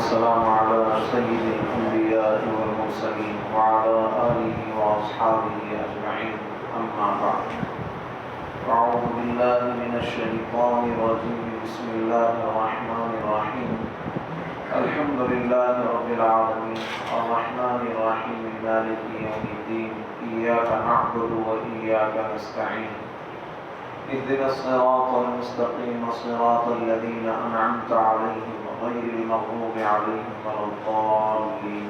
والسلام على سيد الأنبياء والمرسلين وعلى آله وأصحابه أجمعين أما بعد أعوذ بالله من الشيطان الرجيم بسم الله الرحمن الرحيم الحمد لله رب العالمين الرحمن الرحيم مالك يوم الدين إياك نعبد وإياك نستعين اهدنا الصراط المستقيم صراط الذين أنعمت عليهم غير المغضوب عليهم ولا الضالين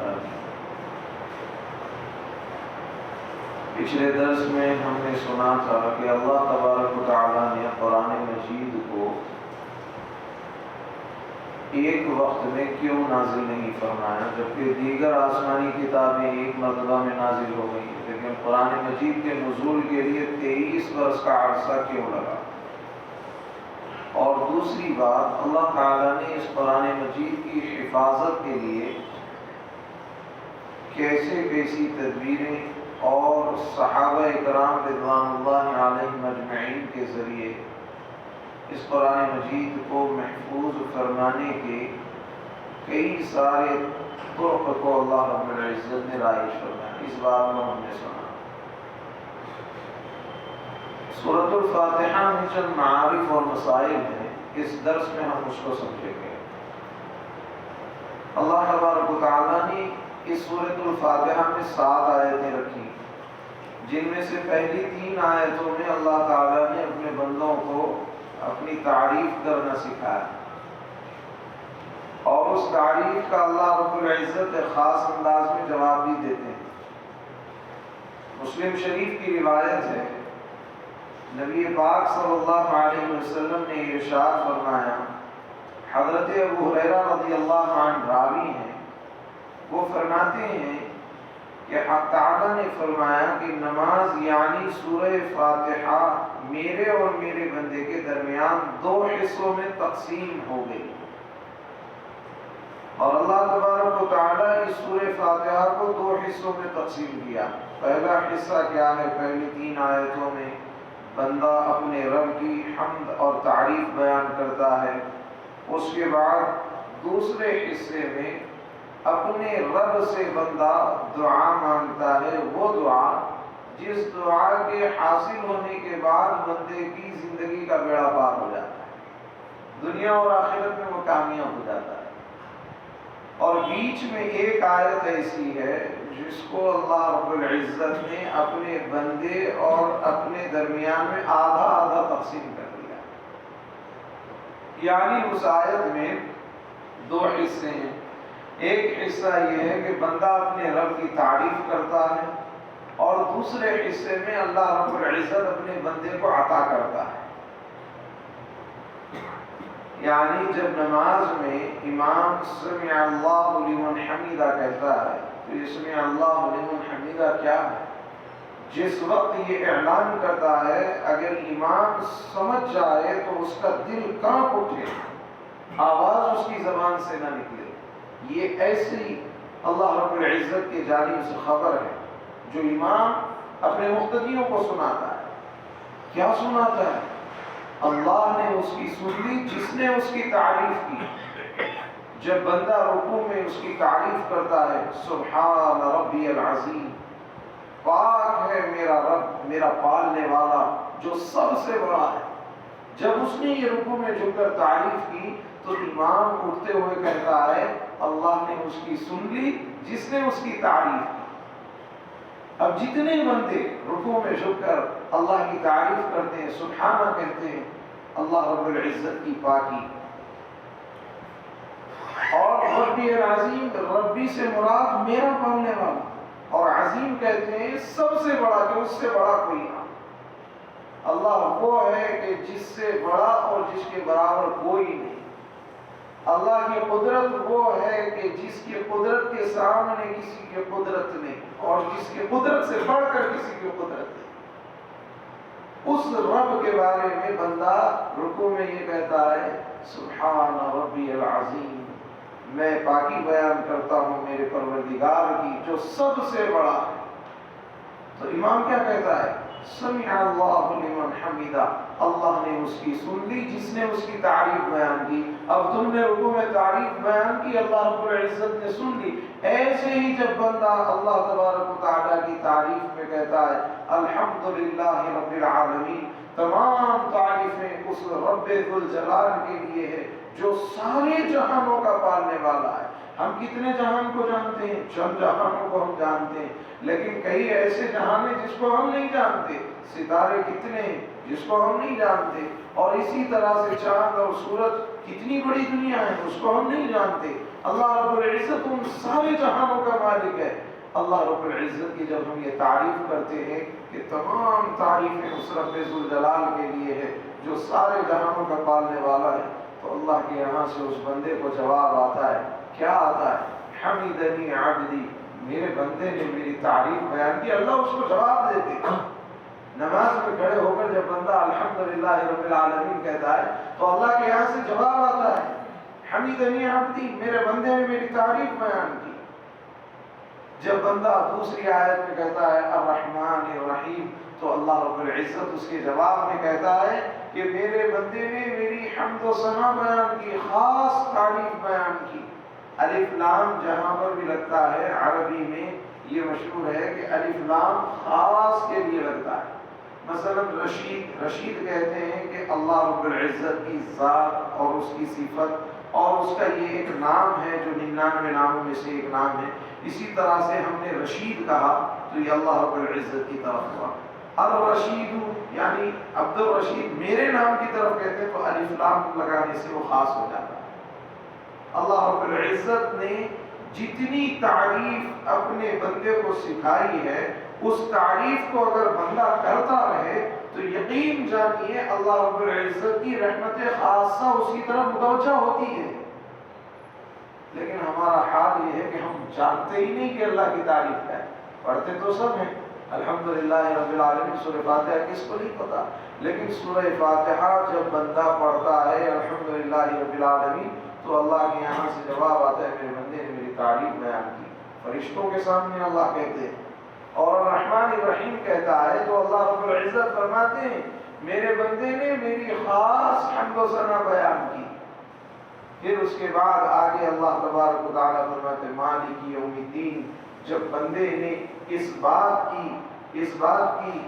آمين۔ پچھلے درس میں ہم نے سنا تھا کہ اللہ تبارک و تعالیٰ نے قرآن مجید کو ایک وقت میں کیوں نازل نہیں فرمایا، جبکہ دیگر آسمانی کتابیں ایک مرتبہ میں نازل ہو گئی، لیکن قرآن مجید کے نزول کے لیے 23 برس کا عرصہ کیوں لگا؟ اور دوسری بات، اللہ تعالیٰ نے اس قرآن مجید کی حفاظت کے لیے کیسی تدبیریں اور صحابہ اکرام رضوان اللہ علیہم اجمعین کے ذریعے اس قرآن مجید کو محفوظ فرمانے کے کئی سارے طرق کو اللہ رب العزت نے رائج فرمایا، اس بات کو ہم نے سنا۔ سورۃ الفاتحہ میں چند معارف اور مسائل ہیں، اس درس میں ہم اس کو سمجھیں گے۔ اللہ تبارک و تعالیٰ نے اس سورۃ الفاتحہ میں 7 آیتیں رکھی، جن میں سے پہلی 3 آیتوں میں اللہ تعالیٰ نے اپنے بندوں کو اپنی تعریف کرنا سکھایا، اور اس تعریف کا اللہ رب العزت خاص انداز میں جواب بھی دیتے ہیں۔ مسلم شریف کی روایت ہے، نبی پاک صلی اللہ علیہ وسلم نے ارشاد فرمایا، حضرت ابو ہریرہ رضی اللہ عنہ راوی ہیں، وہ فرماتے ہیں کہ حق تعالیٰ نے فرمایا کہ نماز یعنی سورہ فاتحہ میرے اور میرے بندے کے درمیان 2 حصوں میں تقسیم ہو گئی، اور اللہ تبارک و تعالیٰ اس سورہ فاتحہ کو 2 حصوں میں تقسیم کیا۔ پہلا حصہ کیا ہے؟ پہلی 3 آیتوں میں بندہ اپنے رب کی حمد اور تعریف بیان کرتا ہے، اس کے بعد دوسرے حصے میں اپنے رب سے بندہ دعا مانگتا ہے، وہ دعا جس دعا کے حاصل ہونے کے بعد بندے کی زندگی کا بیڑا پار ہو جاتا ہے، دنیا اور آخرت میں وہ کامیاب ہو جاتا ہے۔ اور بیچ میں ایک آیت ایسی ہے جس کو اللہ رب العزت نے اپنے بندے اور اپنے درمیان میں آدھا آدھا تقسیم کر دیا، یعنی اس آیت میں 2 حصے ہیں۔ ایک حصہ یہ ہے کہ بندہ اپنے رب کی تعریف کرتا ہے، اور دوسرے حصے میں اللہ رب العزت اپنے بندے کو عطا کرتا ہے۔ یعنی جب نماز میں امام سمع اللہ لمن حمیدہ کہتا ہے تو یہ سمع اللہ لمن حمیدہ کیا ہے؟ جس وقت یہ اعلان کرتا ہے اگر امام سمجھ جائے تو اس کا دل کانپ اٹھے، آواز اس کی زبان سے نہ نکلے، یہ ایسی اللہ رب العزت کی جانب سے خبر ہے جو امام اپنے مقتدیوں کو سناتا ہے۔ کیا سناتا ہے؟ اللہ نے اس کی سن لی جس نے اس کی تعریف کی۔ جب بندہ رکوع میں اس کی تعریف کرتا ہے، سبحان ربی العظیم، پاک ہے میرا رب، میرا پالنے والا جو سب سے بڑا ہے، جب اس نے یہ رکوع میں جھک کر تعریف کی تو امام اٹھتے ہوئے کہتا ہے اللہ نے اس کی سن لی جس نے اس کی تعریف کی۔ اب جتنے بندے رکوع میں جھک کر اللہ کی تعریف کرتے ہیں، سبحانہ کہتے ہیں، اللہ رب العزت کی پاکی، اور ربی العظیم، ربی سے مراد میرا پالنے والا، اور عظیم کہتے ہیں سب سے بڑا، کہ اس سے بڑا کوئی نہ۔ اللہ وہ ہے کہ جس سے بڑا اور جس کے برابر کوئی نہیں۔ اللہ کی قدرت وہ ہے کہ جس کی قدرت کے سامنے کسی کی قدرت نہیں، اور جس کی قدرت سے بڑھ کر کسی کی قدرت نہیں۔ اس رب کے بارے میں بندہ رکوع میں یہ کہتا ہے سبحان ربی العظیم، میں پاکی بیان کرتا ہوں میرے پروردگار کی جو سب سے بڑا ہے۔ تو امام کیا کہتا ہے؟ سمع اللہ لمن حمیدہ، اللہ نے اس کی سن لی جس نے اس کی تعریف بیان کی. اب تم نے رکوع میں تعریف بیان کی، اللہ رب العزت نے سن لی. ایسے ہی جب بندہ اللہ تبارک و تعالیٰ کی تعریف میں کہتا ہے الحمدللہ رب العالمین، تمام تعریفیں اس رب ذوالجلال کے لیے ہے جو سارے جہانوں کا پالنے والا ہے. ہم کتنے جہان کو جانتے ہیں؟ چند جہانوں کو ہم جانتے ہیں، لیکن کئی ایسے جہان ہیں جس کو ہم نہیں جانتے. ستارے کتنے ہیں جس کو ہم نہیں جانتے، اور اسی طرح سے چاند اور سورج کتنی بڑی دنیا ہے اس کو ہم نہیں جانتے. اللہ رب العزت ان سارے جہانوں کا مالک ہے. اللہ رب العزت کی جب ہم یہ تعریف کرتے ہیں کہ تمام تعریفیں اس رب ذوالجلال کے لیے ہے جو سارے جہانوں کا پالنے والا ہے، تو اللہ کے یہاں سے اس بندے کو جواب آتا ہے. کیا آتا ہے؟ حمیدنی عبدی، میرے بندے نے میری تعریف بیان کی. اللہ اس کو جواب دیتے. نماز میں کھڑے ہو کر جب بندہ الحمدللہ رب العالمین کہتا ہے تو اللہ کے یہاں سے جواب آتا ہے حمیدنی عبدی، میرے بندے نے میری تعریف بیان کی. جب بندہ دوسری آیت میں کہتا ہے الرحمن الرحیم، تو اللہ رب العزت اس کے جواب میں کہتا ہے کہ میرے بندے نے میری حمد و ثنا بیان کی، خاص تعریف بیان کی. الف لام جہاں پر بھی لگتا ہے عربی میں یہ مشہور ہے کہ الف لام خاص کے لیے لگتا ہے. مثلا رشید کہتے ہیں کہ اللہ رب العزت کی ذات اور اس کی صفت اور اس کا یہ ایک نام ہے جو 99 ناموں میں سے ایک نام ہے. اسی طرح سے ہم نے رشید کہا تو یہ اللہ رب العزت کی طرف ہوا. الرشید یعنی عبد الرشید میرے نام کی طرف کہتے ہیں تو الف لام لگانے سے وہ خاص ہو جاتا ہے. اللہ رب العزت نے جتنی تعریف اپنے بندے کو سکھائی ہے اس تعریف کو اگر بندہ کرتا رہے تو یقین جانیے اللہ رب العزت کی رحمت خاصہ اس کی طرف متوجہ ہوتی ہے. لیکن ہمارا حال یہ ہے کہ ہم جانتے ہی نہیں کہ اللہ کی تعریف ہے. پڑھتے تو سب ہیں الحمدللہ رب العالمین، سورہ فاتحہ کس کو نہیں پتا، لیکن سورہ فاتحہ جب بندہ پڑھتا ہے الحمدللہ رب العالمین تو اللہ کے یہاں سے جواب آتا ہے میرے بندے نے میری تعریف بیان کی. فرشتوں کے سامنے اللہ کہتے ہیں، اور الرحمن الرحیم کہتا ہے تو اللہ رب العزت فرماتے ہیں میرے بندے نے میری خاص حمد و ثنا بیان کی. پھر اس کے بعد آگے اللہ تبارک و تعالیٰ فرماتے مالک یوم الدین. جب بندے نے اس بات کی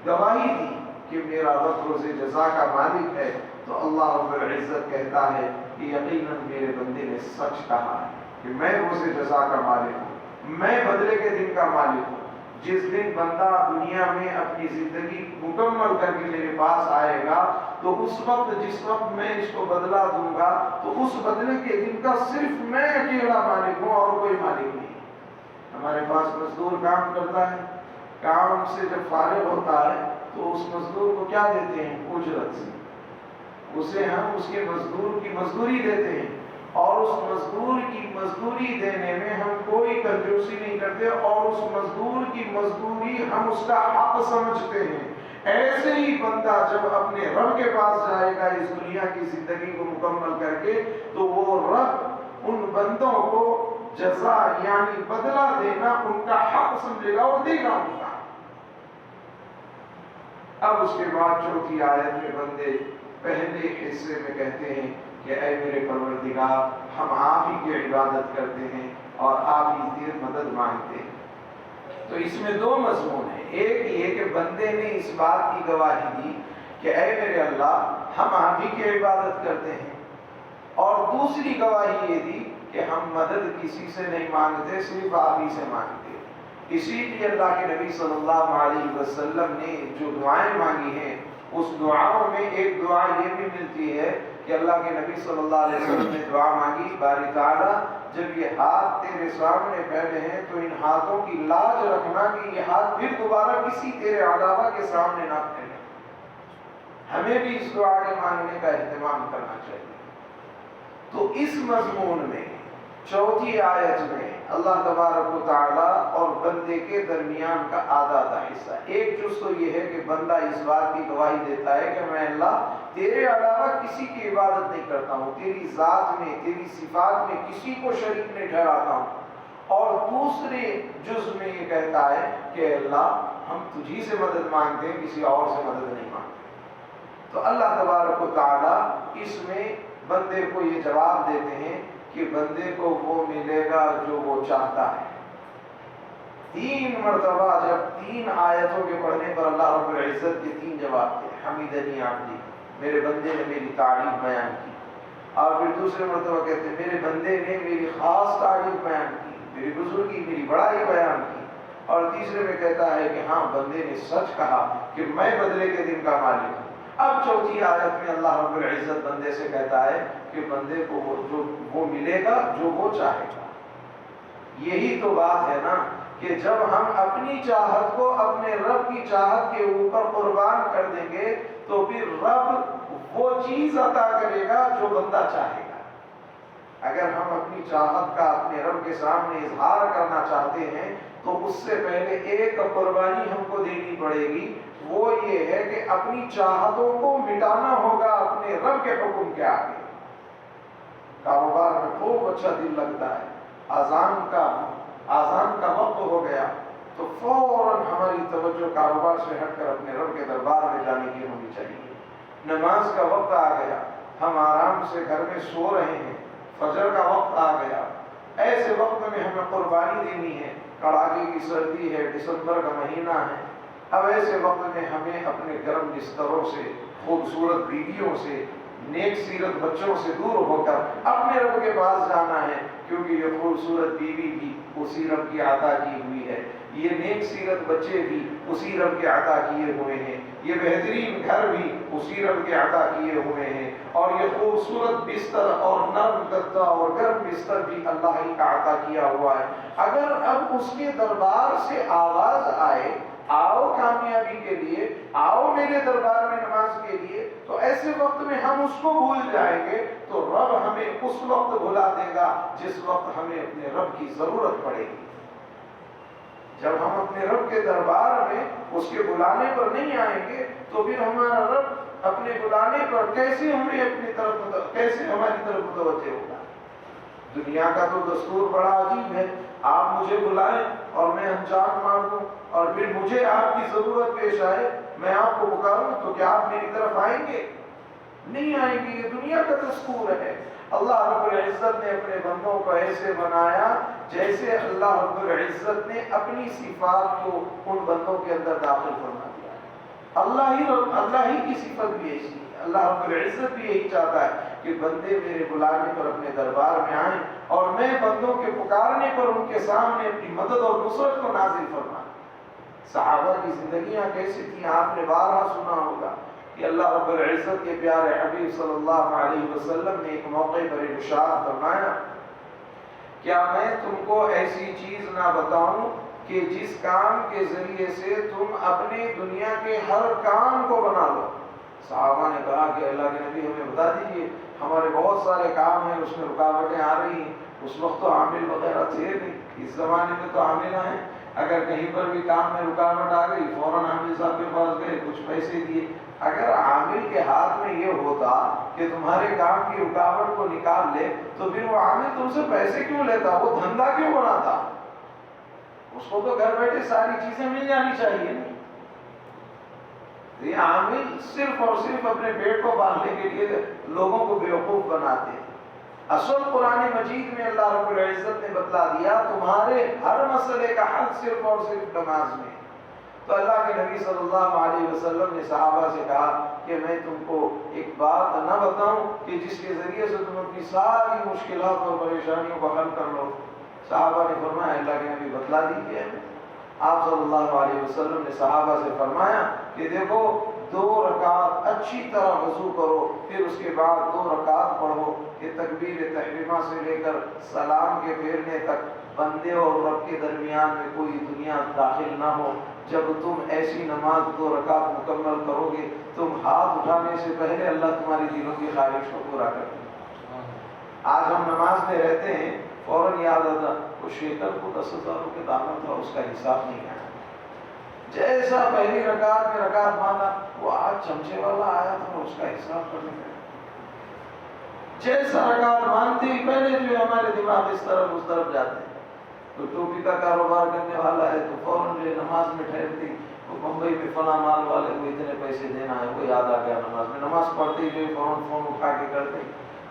گواہی دی کہ میرا رب روز جزا کا مالک ہے تو اللہ رب العزت کہتا ہے کہ یقیناً میرے بندے نے سچ کہا ہے کہ میں روز جزا کا مالک ہوں، میں بدلے کے دن کا مالک ہوں. جس دن بندہ دنیا میں اپنی زندگی مکمل کر کے میرے پاس آئے گا تو اس وقت جس وقت میں اس کو بدلہ دوں گا تو اس بدلے کے دن کا صرف میں اکیلا مالک ہوں اور کوئی مالک نہیں. ہمارے پاس مزدور کام کرتا ہے، کام سے جب فارغ ہوتا ہے تو اس مزدور کو کیا دیتے ہیں؟ اجرت سے. اسے ہم اس کے مزدور کی مزدوری دیتے ہیں اور اس مزدور کی مزدوری دینے میں ہم کوئی کنجوسی نہیں کرتے اور اس مزدور کی مزدوری ہم اس کا حق سمجھتے ہیں. ایسے ہی بندہ جب اپنے رب کے پاس جائے گا اس دنیا کی زندگی کو مکمل کر کے تو وہ رب ان بندوں کو جزا یعنی بدلہ دینا ان کا حق سمجھے گا اور دے گا ان کا. اب اس کے بعد چوتھی آیت میں بندے پہلے حصے میں کہتے ہیں کہ اے میرے پروردگار ہم آپ ہی کی عبادت کرتے ہیں اور آپ ہی کی مدد مانگتے ہیں. تو اس میں دو مضمون ہیں. ایک یہ کہ بندے نے اس بات کی گواہی دی کہ اے میرے اللہ ہم آپ ہی کی عبادت کرتے ہیں، اور دوسری گواہی یہ دی کہ ہم مدد کسی سے نہیں مانگتے، صرف آپ ہی سے مانگتے. اسی لیے اللہ کے نبی صلی اللہ علیہ وسلم نے جو دعائیں مانگی ہیں اس دعاؤں میں ایک دعا یہ بھی ملتی ہے کہ اللہ کے نبی صلی اللہ علیہ وسلم نے دعا مانگی باری تعالیٰ جب یہ ہاتھ تیرے سامنے پھیلے ہیں تو ان ہاتھوں کی لاج رکھنا کہ یہ ہاتھ پھر دوبارہ کسی تیرے علاوہ کے سامنے نہ پھیلے. ہمیں بھی اس دعا کے مانگنے کا اہتمام کرنا چاہیے. تو اس مضمون میں چوتھی آیت میں اللہ تبارک و تعالیٰ اور بندے کے درمیان کا آدھا حصہ. ایک جز تو یہ ہے کہ بندہ اس بات کی گواہی دیتا ہے کہ میں اللہ تیرے علاوہ کسی کی عبادت نہیں کرتا ہوں، تیری ذات میں تیری صفات میں کسی کو شریک نہیں ٹھہراتا ہوں. اور دوسرے جز میں یہ کہتا ہے کہ اللہ ہم تجھی سے مدد مانگتے ہیں، کسی اور سے مدد نہیں مانگتے. تو اللہ تبارک و تعالی اس میں بندے کو یہ جواب دیتے ہیں کہ بندے کو وہ ملے گا جو وہ چاہتا ہے۔ 3 مرتبہ جب 3 آیتوں کے پڑھنے پر اللہ رب العزت کے 3 جواب دیے، حمیدنی عبدی، میرے بندے نے میری تعریف بیان کی، اور پھر دوسرے مرتبہ کہتے ہیں میرے بندے نے میری خاص تعریف بیان کی، میری بزرگی، میری بڑائی بیان کی، اور تیسرے میں کہتا ہے کہ ہاں بندے نے سچ کہا کہ میں بدلے کے دن کا مالک ہوں۔ اب چوتھی آیت میں اللہ رب العزت بندے سے کہتا ہے کہ بندے کو وہ ملے گا جو وہ چاہے گا۔ یہی تو بات ہے نا کہ جب ہم اپنی چاہت کو اپنے رب کی چاہت کے اوپر قربان کر دیں گے تو پھر رب وہ چیز عطا کرے گا جو بندہ چاہے گا۔ اگر ہم اپنی چاہت کا اپنے رب کے سامنے اظہار کرنا چاہتے ہیں تو اس سے پہلے ایک قربانی ہم کو دینی پڑے گی، وہ یہ ہے کہ اپنی چاہتوں کو مٹانا ہوگا اپنے رب کے حکم کے آگے۔ کاروبار میں خوب اچھا دل لگتا ہے، آذان کا وقت ہو گیا تو فوراً ہماری توجہ کاروبار سے ہٹ کر اپنے رب کے دربار میں جانے کی ہونی چاہیے۔ نماز کا وقت آ گیا، ہم آرام سے گھر میں سو رہے ہیں، فجر کا وقت آ گیا، ایسے وقت میں ہمیں قربانی دینی ہے، کڑاکے کی سردی ہے، دسمبر کا مہینہ ہے، اب ایسے وقت میں ہمیں اپنے گرم بستروں سے، خوبصورت بیویوں سے، نیک سیرت بچوں سے دور ہو کر اپنے رب کے پاس جانا ہے، کیونکہ یہ خوبصورت بیوی بھی اسی رب کی عطا کی ہوئی ہے، یہ نیک سیرت بچے بھی اسی رب کے عطا کیے ہوئے ہیں، یہ بہترین گھر بھی اسی رب کے عطا کیے ہوئے ہیں، اور یہ خوبصورت بستر اور نرم گدا اور گرم بستر بھی اللہ ہی کا عطا کیا ہوا ہے۔ اگر اب اس کے دربار سے آواز آئے آؤ کامیابی کے لیے، آؤ میرے دربار میں نماز کے لیے، تو ایسے وقت میں ہم اس کو بھول جائیں گے تو رب ہمیں اس وقت بھلا دے گا جس وقت ہمیں اپنے رب کی ضرورت پڑے گی۔ جب ہم اپنے رب کے دربار میں اس کے بلانے پر نہیں آئیں گے تو پھر ہمارا رب اپنے بلانے پر کیسے ہماری طرف متوجہ ہوگا؟ دنیا کا تو دستور بڑا عجیب ہے، آپ مجھے بلائیں اور میں انجام مار دوں، اور پھر مجھے آپ کی ضرورت پیش آئے، میں آپ کو پکاروں تو کیا آپ میری طرف آئیں گے؟ نہیں آئیں گے۔ یہ دنیا کا دستور ہے۔ اللہ رب العزت نے اپنے بندوں کو ایسے بنایا جیسے اللہ رب العزت نے اپنی صفات کو ان بندوں کے اندر داخل فرما دیا۔ اللہ ہی کی صفت بھی ایسی ہے۔ اللہ رب العزت بھی یہی چاہتا ہے کہ بندے میرے بلانے پر اپنے دربار میں آئیں اور میں بندوں کے پکارنے پر ان کے سامنے اپنی مدد اور نصرت کو نازل فرماؤں۔ صحابہ کی زندگیاں کیسی تھیں آپ نے بارہا سنا ہوگا کہ اللہ رب العزت کے پیارے حبیب صلی اللہ علیہ وسلم نے ایک موقع پر ارشاد فرمایا، کیا میں تم کو ایسی چیز نہ بتاؤں کہ جس کام کے ذریعے سے تم اپنے دنیا کے ہر کام کو بنا لو؟ صحابہ نے کہا کہ اللہ کے نبی ہمیں بتا دیجئے، ہمارے بہت سارے کام ہیں اس میں رکاوٹیں آ رہی ہیں۔ اس وقت تو عامل وغیرہ تھے نہیں، اس زمانے میں تو عاملہ ہیں، اگر کہیں پر بھی کام میں رکاوٹ آ گئی فوراً عامل صاحب کے پاس گئے، کچھ پیسے دیے۔ اگر عامل کے ہاتھ میں یہ ہوتا کہ تمہارے کام کی رکاوٹ کو نکال لے تو پھر وہ عامل تم سے پیسے کیوں لیتا، وہ دھندا کیوں بناتا؟ اس کو تو گھر بیٹھے ساری چیزیں مل جانی چاہیے نا۔ یہ عامل صرف اور صرف اپنے پیٹ کو پالنے کے لیے لوگوں کو بیوقوف بناتے ہیں۔ اصل قرآن مجید میں اللہ رب العزت نے بتلا دیا تمہارے ہر مسئلے کا حل صرف اور صرف نماز میں۔ تو اللہ کے نبی صلی اللہ علیہ وسلم نے صحابہ سے کہا کہ میں تم کو ایک بات نہ بتاؤں کہ جس کے ذریعے سے تم اپنی ساری مشکلات اور پریشانیوں کو حل کر لو؟ صحابہ نے فرمایا اللہ کے نبی بتلا دیجیے۔ آپ صلی اللہ علیہ وسلم نے صحابہ سے فرمایا کہ دیکھو 2 رکعت اچھی طرح وضو کرو، پھر اس کے بعد 2 رکعت پڑھو کہ تکبیر تحریمہ سے لے کر سلام کے پھیرنے تک بندے اور رب کے درمیان میں کوئی دنیا داخل نہ ہو۔ جب تم ایسی نماز 2 رکعت مکمل کرو گے تم ہاتھ اٹھانے سے پہلے اللہ تمہاری دلوں کی خواہش کو پورا کر دے گا۔ آج ہم نماز میں رہتے ہیں فوراً یاد آتا وہ شیطان کو 10,000 روپے دامن تھا، اس کا حساب نہیں آیا۔ جیسا پہلی رکعت میں رکعت مانا وہ آج چمچے والا آیا تھا، اس کا حساب کرنے میں جیسا رکعت مانتے ہی پہلے جو ہمارے دماغ اس طرف جاتے ہیں۔ تو ٹوپی کا کاروبار کرنے والا ہے تو فوراً جو نماز میں ٹھہرتی وہ بمبئی میں فلاں مال والے کو اتنے پیسے دینا ہے، وہ یاد آ گیا نماز میں، نماز پڑھتے ہی جو فون اٹھا کے کرتے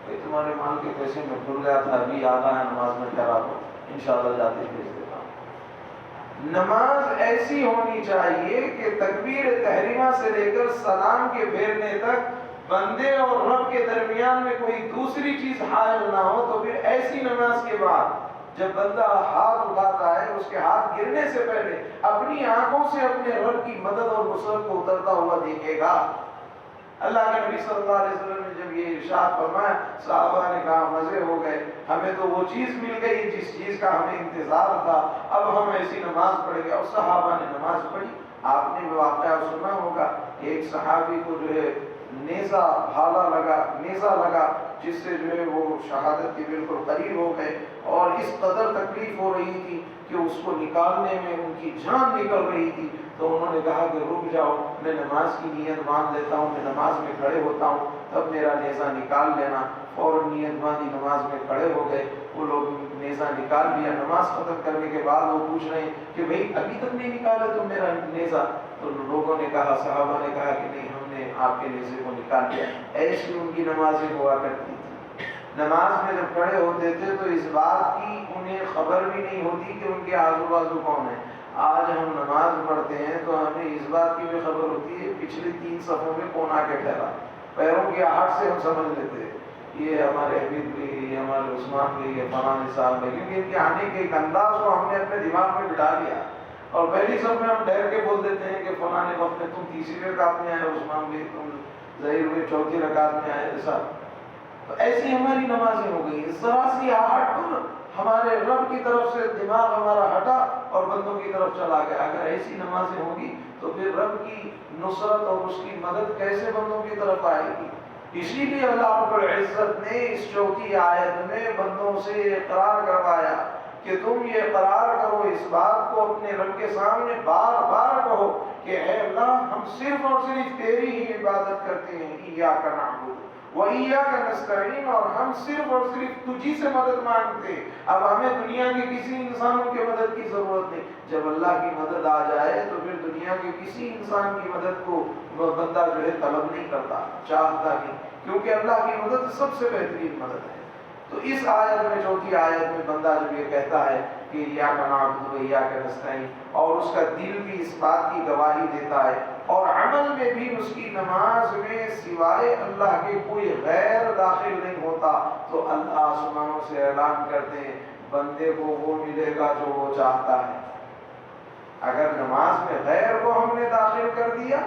بھائی تمہارے مال کے پیسے میں بھول گیا تھا، ابھی یاد آیا نماز میں ٹھہرا دو، انشاءاللہ جاتے بھیج دیتا ہوں۔ نماز ایسی ہونی چاہیے کہ تکبیر تحریمہ سے لے کر سلام کے پھیرنے تک بندے اور رب کے درمیان میں کوئی دوسری چیز حائل نہ ہو، تو پھر ایسی نماز کے بعد جب بندہ ہاتھ اٹھاتا ہے اس کے ہاتھ گرنے سے پہلے اپنی آنکھوں سے اپنے رب کی مدد اور نصرت کو اترتا ہوا دیکھے گا۔ اللہ کے نبی صلی اللہ علیہ وسلم نے جب یہ ارشاد فرمایا، صحابہ نے کہا مزے ہو گئے، ہمیں تو وہ چیز مل گئی جس چیز کا ہمیں انتظار تھا، اب ہم ایسی نماز پڑھیں گے۔ اور صحابہ نے نماز پڑھی۔ آپ نے واقعہ سنا ہوگا، ایک صحابی کو جو ہے نیزہ لگا جس سے جو ہے وہ شہادت کے بالکل قریب ہو گئے، اور اس قدر تکلیف ہو رہی تھی کہ اس کو نکالنے میں ان کی جان نکل رہی تھی۔ تو انہوں نے کہا کہ رک جاؤ، میں نماز کی نیت باندھ لیتا ہوں، میں نماز میں کھڑے ہوتا ہوں، تب میرا نیزہ نکال لینا۔ فوراً نیت باندھی، نماز میں کھڑے ہو گئے، وہ لوگ نیزہ نکال لیا۔ نماز ختم کرنے کے بعد وہ پوچھ رہے ہیں کہ بھئی ابھی تک نہیں نکالا تو میرا نیزہ؟ تو لوگوں نے کہا، صحابہ نے کہا کہ نہیں، ہم نے آپ کے نیزے کو نکال لیا۔ ایسی ان کی نمازیں ہوا کرتی تھی۔ نماز میں جب کھڑے ہوتے تھے تو اس بات کی انہیں خبر بھی نہیں ہوتی کہ ان کے آزو بازو کون ہے۔ آج ہم نماز پڑھتے ہیں تو ہمیں اس بات کی بھی خبر ہوتی ہے پچھلی 3 صفوں میں کون آ کے ٹھہرا، پیروں کی آہٹ سے ہم سمجھ لیتے ہیں یہ ہمارے حبیب بھائی، یہ ہمارے عثمان بھائی، یہ فلاں صاحب بھائی، کیونکہ ان کے آنے کے ایک انداز کو ہم نے اپنے دماغ میں بٹھا لیا، اور پہلی صف میں ہم ٹھہر کے بول دیتے ہیں کہ فلاں وقت میں تم تیسری رکعت میں آئے، عثمان بھائی تم ظہیر میں چوتھی رکعت میں آئے، ایسا۔ تو ایسی ہماری نمازیں ہو گئی، ذرا سی آہٹ پر ہمارے رب کی طرف سے دماغ ہمارا ہٹا اور بندوں کی طرف چلا گیا۔ اگر ایسی نمازیں ہوگی تو پھر رب کی نصرت اور اس کی مدد کیسے بندوں کی طرف آئے گی؟ اسی لیے اللہ رب العزت نے اس چوتھی آیت میں بندوں سے اقرار کروایا کہ تم یہ اقرار کرو، اس بات کو اپنے رب کے سامنے بار بار کہو کہ اے اللہ، ہم صرف اور صرف تیری ہی عبادت کرتے ہیں، ایاک نعبد وَإِيَّاكَ نَسْتَعِينُ، اور ہم صرف اور صرف تجھی سے مدد مانگتے ہیں، اب ہمیں دنیا کے کسی انسانوں کی مدد کی ضرورت نہیں۔ جب اللہ کی مدد آ جائے تو پھر دنیا کے کسی انسان کی مدد کو بندہ جو ہے طلب نہیں کرتا، چاہتا نہیں، کیونکہ اللہ کی مدد سب سے بہترین مدد ہے۔ تو اس آیت میں، چوتھی آیت میں، بندہ جب یہ کہتا ہے کہ ایاک نعبد وایاک نستعین، اور اس کا دل بھی اس بات کی گواہی دیتا ہے، اور عمل میں بھی اس کی نماز میں سوائے اللہ کے کوئی غیر داخل نہیں ہوتا، تو اللہ آسمانوں سے اعلان کرتے ہیں بندے کو وہ ملے گا جو وہ چاہتا ہے۔ اگر نماز میں غیر کو ہم نے داخل کر دیا،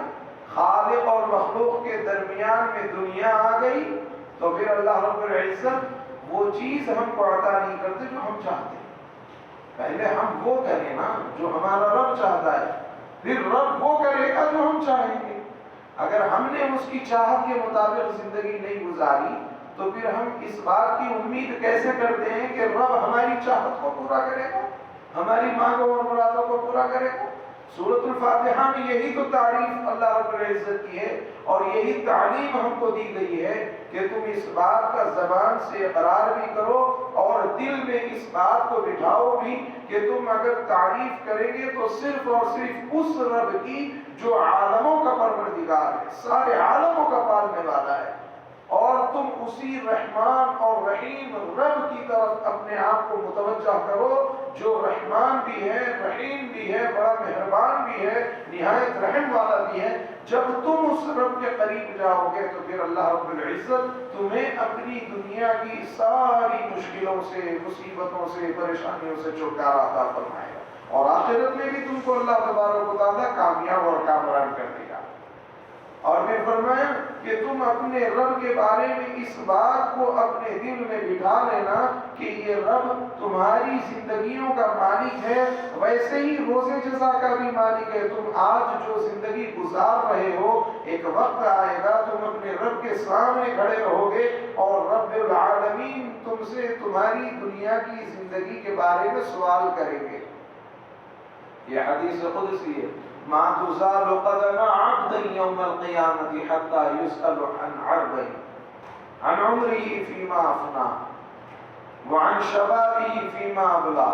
خالق اور مخلوق کے درمیان میں دنیا آ گئی، تو پھر اللہ رب العزت وہ چیز ہم کو عطا نہیں کرتے جو ہم چاہتے ہیں۔ پہلے ہم وہ کریں نا جو ہمارا رب چاہتا ہے، پھر رب وہ کرے گا جو ہم چاہیں گے۔ اگر ہم نے اس کی چاہت کے مطابق زندگی نہیں گزاری تو پھر ہم اس بات کی امید کیسے کرتے ہیں کہ رب ہماری چاہت کو پورا کرے گا، ہماری مانگوں اور مرادوں کو پورا کرے گا؟ سورۃ الفاتحہ میں یہی تو تعریف اللہ رب العزت کی ہے، اور یہی تعلیم ہم کو دی گئی ہے کہ تم اس بات کا زبان سے اقرار بھی کرو اور دل میں اس بات کو بٹھاؤ بھی کہ تم اگر تعریف کریں گے تو صرف اور صرف اس رب کی جو عالموں کا پروردگار ہے، سارے عالموں کا پالنے والا ہے، اور تم اسی رحمان اور رحیم رب کی طرف اپنے آپ کو متوجہ کرو جو رحمان بھی ہے، رحیم بھی ہے، بڑا مہربان بھی ہے، نہایت رحم والا بھی ہے۔ جب تم اس رب کے قریب جاؤ گے تو پھر اللہ رب العزت تمہیں اپنی دنیا کی ساری مشکلوں سے، مصیبتوں سے، پریشانیوں سے چھٹکارا عطا فرمائے گا، اور آخرت میں بھی تم کو اللہ تبارک و تعالیٰ کامیاب اور کامران کر دے گا۔ اور پھر فرمایا کہ تم اپنے رب کے بارے میں اس بات کو اپنے دل میں بٹھا لینا کہ یہ رب تمہاری زندگیوں کا مالک ہے، ویسے ہی روز جزا کا بھی مالک ہے۔ تم آج جو زندگی گزار رہے ہو، ایک وقت آئے گا تم اپنے رب کے سامنے کھڑے رہو گے اور رب العالمین تم سے تمہاری دنیا کی زندگی کے بارے میں سوال کریں گے۔ یہ حدیث قدسی ہے، ما تزال قدم عبد يوم القيامة حتى يسأل عن عرضين، عن عمره فيما أفنى، وعن شبابه فيما أبلى،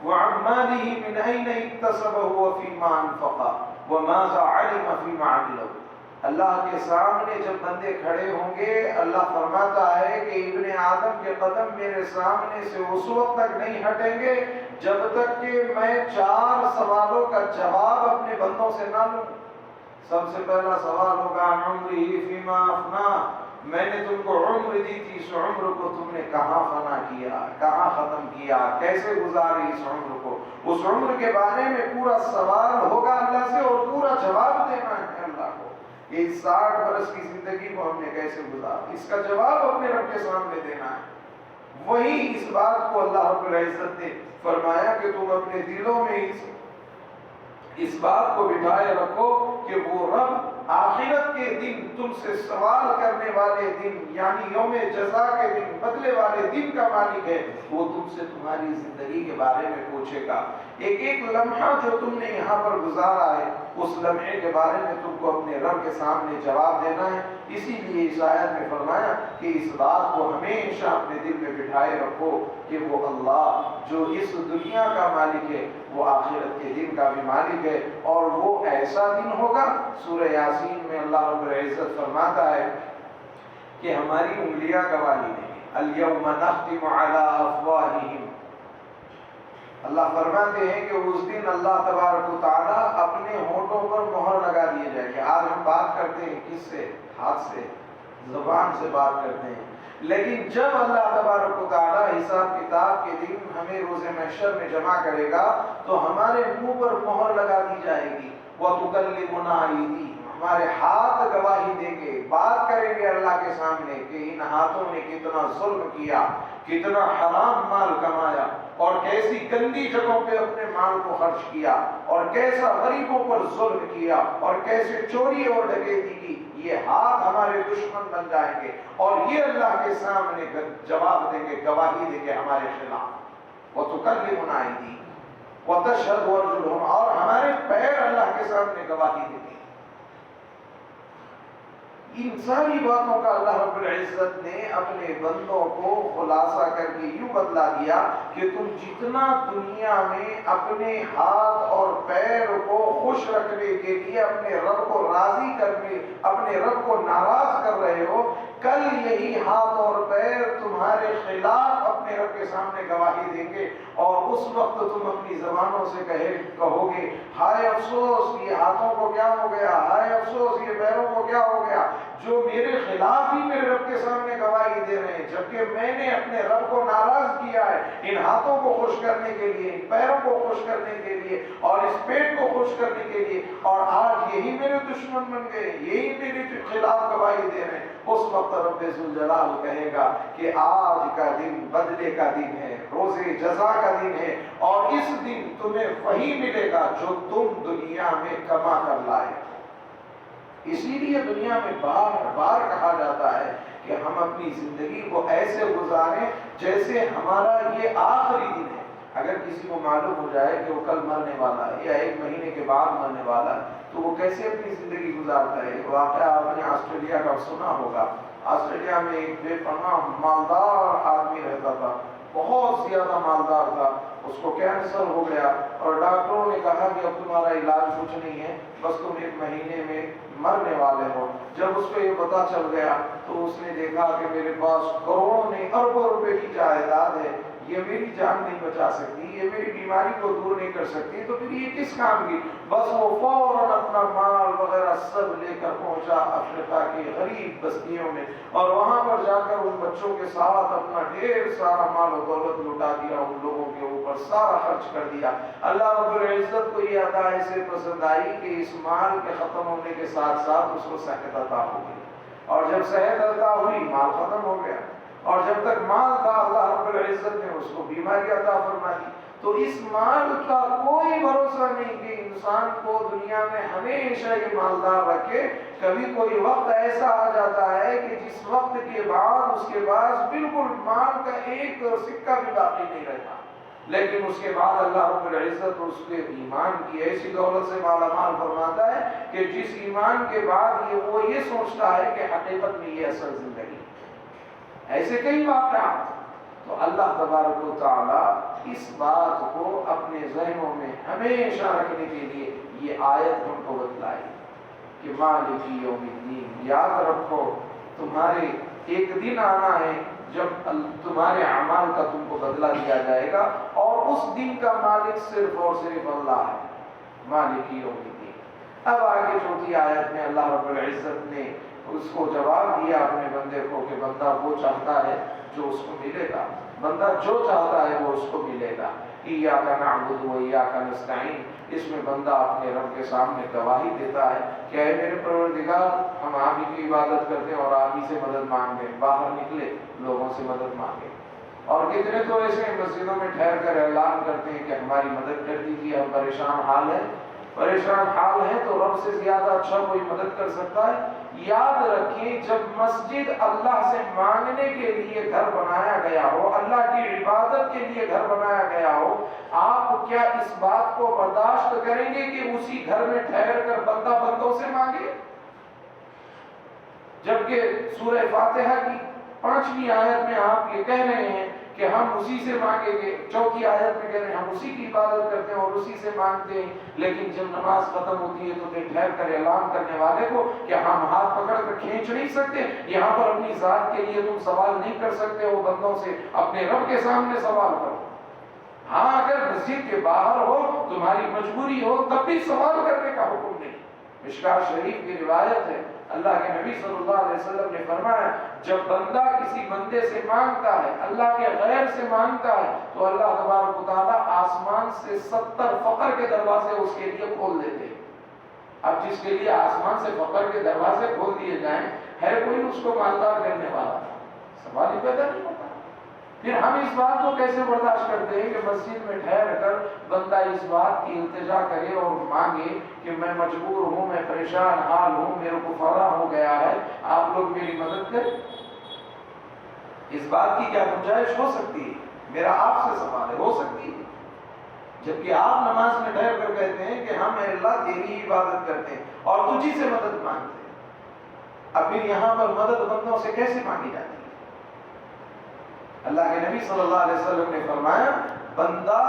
وعن ماله من أين اكتسبه وفيما أنفقه وماذا علم فيما عمله. اللہ کے سامنے جب بندے کھڑے ہوں گے، اللہ فرماتا ہے کہ ابن آدم کے قدم میرے سامنے سے اس وقت تک نہیں ہٹیں گے جب تک کہ میں 4 سوالوں کا جواب اپنے بندوں سے نہ لوں. سب سے پہلا سوال ہوگا عمری فیما افنا، میں نے تم کو عمر دی تھی، اس عمر کو تم نے کہاں فنا کیا، کہاں ختم کیا، کیسے گزاری اس عمر کو. اس عمر کے بارے میں پورا سوال ہوگا اللہ سے اور پورا جواب دینا ہے اللہ کو. یہ 60 برس کی زندگی کو ہم نے کیسے گزارا، اس کا جواب اپنے رب کے سامنے دینا ہے. وہی اس بات کو اللہ رب العزت نے فرمایا کہ تم اپنے دلوں میں اس بات کو بٹھائے رکھو کہ وہ رب آخرت کے دن تم سے سوال کرنے والے دن، یعنی یوم جزا کے دن، بدلے والے دن کا مالک ہے. وہ تم سے تمہاری زندگی کے بارے میں پوچھے گا. ایک ایک لمحہ جو تم نے یہاں پر گزارا ہے، اس لمحے کے بارے میں تم کو اپنے رب کے سامنے جواب دینا ہے. اسی لیے اس آیت میں فرمایا کہ اس بات کو ہمیشہ اپنے دل میں بٹھائے رکھو کہ وہ اللہ جو اس دنیا کا مالک ہے وہ آخرت کے دن کا بھی مالک ہے. اور وہ ایسا دن ہوگا، سورہ یاسین میں اللہ رب العزت فرماتا ہے کہ ہماری انگلیاں گواہی دیں گی. الیوم نختم علی افواہہم، اللہ فرماتے ہیں کہ اس دن اللہ تبارک و تعالیٰ اپنے ہونٹوں پر مہر لگا دیے جائے گی. آج ہم بات کرتے ہیں کس سے؟ ہاتھ سے، زبان سے بات کرتے ہیں. لیکن جب اللہ تبارک و تعالیٰ حساب کتاب کے دن ہمیں روز محشر میں جمع کرے گا تو ہمارے منہ پر مہر لگا دی جائے گی. وَتُكَلِّمُنَا أَيْدِيهِمْ، ہمارے ہاتھ گواہی دیں گے، بات کریں گے اللہ کے سامنے کہ ان ہاتھوں نے کتنا ظلم کیا، کتنا حرام مال کمایا اور کیسی گندی جگہوں پہ اپنے مال کو خرچ کیا اور کیسا غریبوں پر ظلم کیا اور کیسے چوری اور ڈکیتی کی. یہ ہاتھ ہمارے دشمن بن جائیں گے اور یہ اللہ کے سامنے جواب دیں گے، گواہی دیں گے ہمارے خلاف. وَتُكَلِّمُنَا أَيْدِيهِمْ وَتَشْهَدُ أَرْجُلُهُمْ، اور ہمارے پیر اللہ کے سامنے گواہی دیں گے. ان ساری باتوں کا اللہ رب العزت نے اپنے بندوں کو خلاصہ کر کے یوں بدلا دیا کہ تم جتنا دنیا میں اپنے ہاتھ اور پیر کو خوش رکھنے کے لیے اپنے رب کو راضی کرنے، اپنے رب کو ناراض کر رہے ہو، کل یہی ہاتھ اور پیر تمہارے خلاف اپنے رب کے سامنے گواہی دیں گے. اور اس وقت تم اپنی زبانوں سے کہو گے ہائے افسوس یہ ہاتھوں کو کیا ہو گیا، ہائے افسوس یہ پیروں کو کیا ہو گیا جو میرے خلاف ہی میرے رب کے سامنے گواہی دے رہے ہیں، جبکہ میں نے اپنے رب کو ناراض کیا ہے ان ہاتھوں کو خوش کرنے کے لیے، ان پیروں کو خوش کرنے کے لیے اور اس پیٹ کو خوش کرنے کے لیے. اور آج یہی میرے دشمن بن گئے، یہی میرے خلاف گواہی دے رہے ہیں. اس وقت رب ذوالجلال کہے گا کہ آج کا دن بدلے کا دن ہے، روز جزا کا دن ہے، اور اس دن تمہیں وہی ملے گا جو تم دنیا میں کما کر لائے. اسی لیے دنیا میں بار بار کہا جاتا ہے کہ ہم اپنی زندگی کو ایسے گزاریں جیسے ہمارا یہ آخری دن ہے. اگر کسی کو معلوم ہو جائے کہ وہ کل مرنے والا ہے یا 1 مہینے کے بعد مرنے والا ہے تو وہ کیسے اپنی زندگی گزارتا ہے. ایک واقعہ آپ نے آسٹریلیا کا سنا ہوگا. آسٹریلیا میں ایک بے پناہ مالدار آدمی رہتا تھا، بہت زیادہ مالدار تھا. اس کو کینسر ہو گیا اور ڈاکٹروں نے کہا کہ اب تمہارا علاج کچھ نہیں ہے، بس تم 1 مہینے میں مرنے والے ہو. جب اس کو یہ پتا چل گیا تو اس نے دیکھا کہ میرے پاس کروڑوں نہیں اربوں روپے کی جائیداد ہے، یہ میری جان نہیں بچا سکتی، یہ میری بیماری کو دور نہیں کر سکتی، تو پھر یہ کس کام کی. بس وہ فوراً اپنا مال وغیرہ سب لے کر پہنچا افریقہ کی غریب بستیوں میں اور وہاں پر جا کر ان بچوں کے ساتھ اپنا ڈھیر سارا مال و دولت لوٹا دیا، ان لوگوں کے اوپر سارا خرچ کر دیا. اللہ رب العزت کو یہ عطا ایسے پسند آئی کہ اس مال کے ختم ہونے کے ساتھ ساتھ اس کو صحت عطا ہو گئی، اور جب صحت عطا ہوئی مال ختم ہو گیا، اور جب تک مال تھا اللہ رب العزت نے اس کو بیماری عطا فرما دی. تو اس مال کا کوئی بھروسہ نہیں کہ انسان کو دنیا میں ہمیشہ یہ مالدار رکھے. کبھی کوئی وقت ایسا آ جاتا ہے کہ جس وقت کے بعد اس کے پاس بالکل مال کا ایک سکہ بھی باقی نہیں رہتا، لیکن اس کے بعد اللہ رب العزت اس کے ایمان کی ایسی دولت سے مالا مال فرماتا ہے کہ جس ایمان کے بعد وہ یہ سوچتا ہے کہ حقیقت میں یہ اصل زندگی. ایسے کئی واقعات. تو اللہ تبارک و تعالی اس بات کو اپنے ذہنوں میں ہمیشہ رکھنے کے لیے یہ آیت ہم کو بتلائی کہ مالک یوم الدین، یاد رکھو تمہارے ایک دن آنا ہے جب تمہارے اعمال کا تم کو بدلہ دیا جائے گا، اور اس دن کا مالک صرف اور صرف اللہ ہے، مالک یوم الدین۔ اب آگے چوتھی آیت میں اللہ رب العزت نے اس کو جواب دیا اپنے بندے کو کہ بندہ وہ چاہتا ہے جو اس کو ملے گا، بندہ جو چاہتا ہے وہ اس کو ملے گا۔ ایاک نعبد و ایاک نستعین، اس میں بندہ اپنے رب کے سامنے گواہی دیتا ہے کہ اے میرے پروردگار، ہم آپ ہی کی عبادت کرتے ہیں اور آپ ہی سے مدد مانگتے ہیں، باہر نکلے لوگوں سے مدد مانگے۔ اور کتنے تو ایسے مسجدوں میں ٹھہر کر اعلان کرتے ہیں کہ ہماری مدد کر دیجیے، ہم پریشان حال ہیں۔ پریشان حال ہے تو رب سے زیادہ اچھا کوئی مدد کر سکتا ہے؟ یاد رکھیں، جب مسجد اللہ سے مانگنے کے لیے گھر بنایا گیا ہو، اللہ کی عبادت کے لیے گھر بنایا گیا ہو، آپ کیا اس بات کو برداشت کریں گے کہ اسی گھر میں ٹھہر کر بندہ بندوں سے مانگے؟ جبکہ سورہ فاتحہ کی 5ویں آیت میں آپ یہ کہہ رہے ہیں کہ ہم اسی سے مانگیں گے، 4تھی آیت میں کہہ رہے ہیں ہم اسی کی عبادت کرتے ہیں اور اسی سے مانگتے ہیں، لیکن جب نماز ختم ہوتی ہے تو پھر ٹھہر کر اعلان کرنے والے کو کہ ہم ہاتھ پکڑ کر کھینچ نہیں سکتے، یہاں پر اپنی ذات کے لیے تم سوال نہیں کر سکتے ہو، بندوں سے اپنے رب کے سامنے سوال کرو۔ ہاں اگر مسجد کے باہر ہو، تمہاری مجبوری ہو، تب بھی سوال کرنے کا حکم نہیں۔ مشکاہ شریف کی روایت ہے، اللہ کے نبی صلی اللہ علیہ وسلم نے فرمایا جب بندہ کسی بندے سے مانگتا ہے، اللہ کے غیر سے مانگتا ہے، تو اللہ تبارک و تعالیٰ آسمان سے 70 فقر کے دروازے اس کے لیے کھول دیتے ہیں۔ اب جس کے لیے آسمان سے فقر کے دروازے کھول دیے جائیں، ہے کوئی اس کو مالدار کرنے والا؟ سوال ہی پیدا نہیں ہوتا۔ پھر ہم اس بات کو کیسے برداشت کرتے ہیں کہ مسجد میں ٹھہر کر بندہ اس بات کی التجا کرے اور مانگے کہ میں مجبور ہوں، میں پریشان حال ہوں، میرے کو فرا ہو گیا ہے، آپ لوگ میری مدد کریں؟ اس بات کی کیا گنجائش ہو سکتی ہے؟ میرا آپ سے سوال ہے، ہو سکتی ہے؟ جبکہ آپ نماز میں ٹھہر کر کہتے ہیں کہ ہم اے اللہ تیری عبادت کرتے ہیں اور تجھی سے مدد مانگتے ہیں، اب پھر یہاں پر مدد بندوں سے کیسے مانگی جاتی ہے؟ اللہ کے نبی صلی اللہ علیہ وسلم نے فرمایا بندہ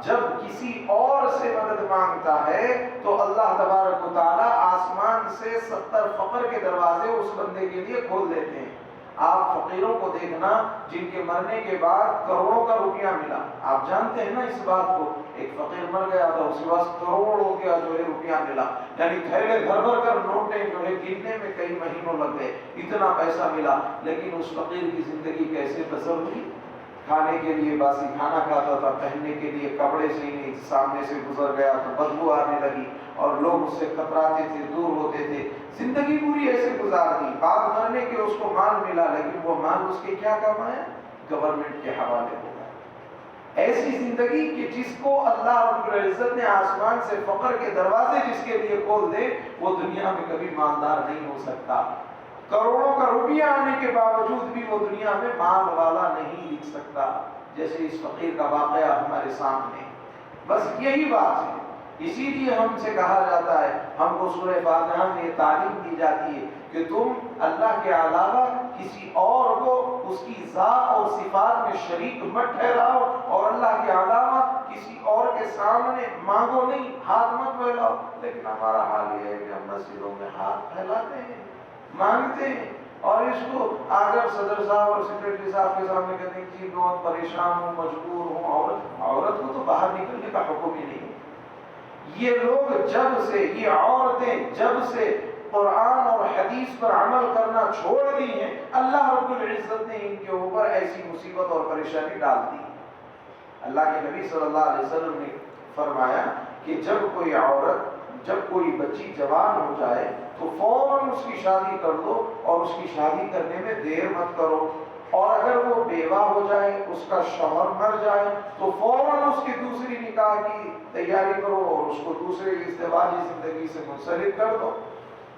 جب کسی اور سے مدد مانگتا ہے تو اللہ تبارک و تعالیٰ آسمان سے 70 فقر کے دروازے اس بندے کے لیے کھول دیتے ہیں۔ آپ فقیروں کو دیکھنا جن کے مرنے کے بعد کروڑوں کا روپیہ ملا، آپ جانتے ہیں نا اس بات کو، ایک فقیر مر گیا تھا اس کے پاس کروڑوں کا جو ہے روپیہ ملا، یعنی تھیلے بھر بھر کر نوٹیں جو ہے گننے میں کئی مہینوں لگ گئے، اتنا پیسہ ملا، لیکن اس فقیر کی زندگی کیسے بسر ہوئی؟ کھانے کے لیے باسی کھانا کھاتا تھا، پہننے کے لیے کپڑے سے نہیں، سامنے سے گزر گیا تو بدبو آنے لگی اور لوگ اس سے کتراتے تھے، دور ہوتے تھے، زندگی پوری ایسے گزار دی، بعد مرنے کے اس کو مال ملا، لیکن وہ مال اس کے کیا کام آیا؟ گورنمنٹ کے حوالے ہو گیا۔ ایسی زندگی کہ جس کو اللہ رب العزت نے آسمان سے فقر کے دروازے جس کے لیے کھول دے، وہ دنیا میں کبھی مالدار نہیں ہو سکتا، کروڑوں کا روپیہ آنے کے باوجود بھی وہ دنیا میں مال والا نہیں دکھ سکتا، جیسے اس فقیر کا واقعہ ہمارے سامنے۔ بس یہی بات ہے، اسی لیے ہم سے کہا جاتا ہے، ہم کو سورہ فاتحہ میں یہ تعلیم دی جاتی ہے کہ تم اللہ کے علاوہ کسی اور کو اس کی ذات اور صفات میں شریک مت ٹھہراؤ، اور اللہ کے علاوہ کسی اور کے سامنے مانگو نہیں، ہاتھ مت پھیلاؤ۔ لیکن ہمارا حال یہ ہے کہ ہم مسجدوں میں ہاتھ پھیلاتے ہیں، مانگتے ہیں، اور اس کو اگر صدر صاحب اور سیکرٹری صاحب کے سامنے کہتے ہیں کہ بہت پریشان ہوں، مجبور ہوں، عورت کو تو باہر نکلنے کا حکم ہی نہیں۔ یہ لوگ جب سے، یہ عورتیں جب سے قرآن اور حدیث پر عمل کرنا چھوڑ دی ہیں، اللہ رب العزت نے ان کے اوپر ایسی مصیبت اور پریشانی ڈال دی۔ اللہ کے نبی صلی اللہ علیہ وسلم نے فرمایا کہ جب کوئی عورت، جب کوئی بچی جوان ہو جائے تو فوراً اس کی شادی کر دو، اور اس کی شادی کرنے میں دیر مت کرو، اور اگر وہ بیوہ ہو جائے، اس کا شوہر مر جائے تو فوراً اس کی دوسری نکاح کی تیاری کرو اور اس کو دوسرے ازدواجی زندگی سے منسلک کر دو،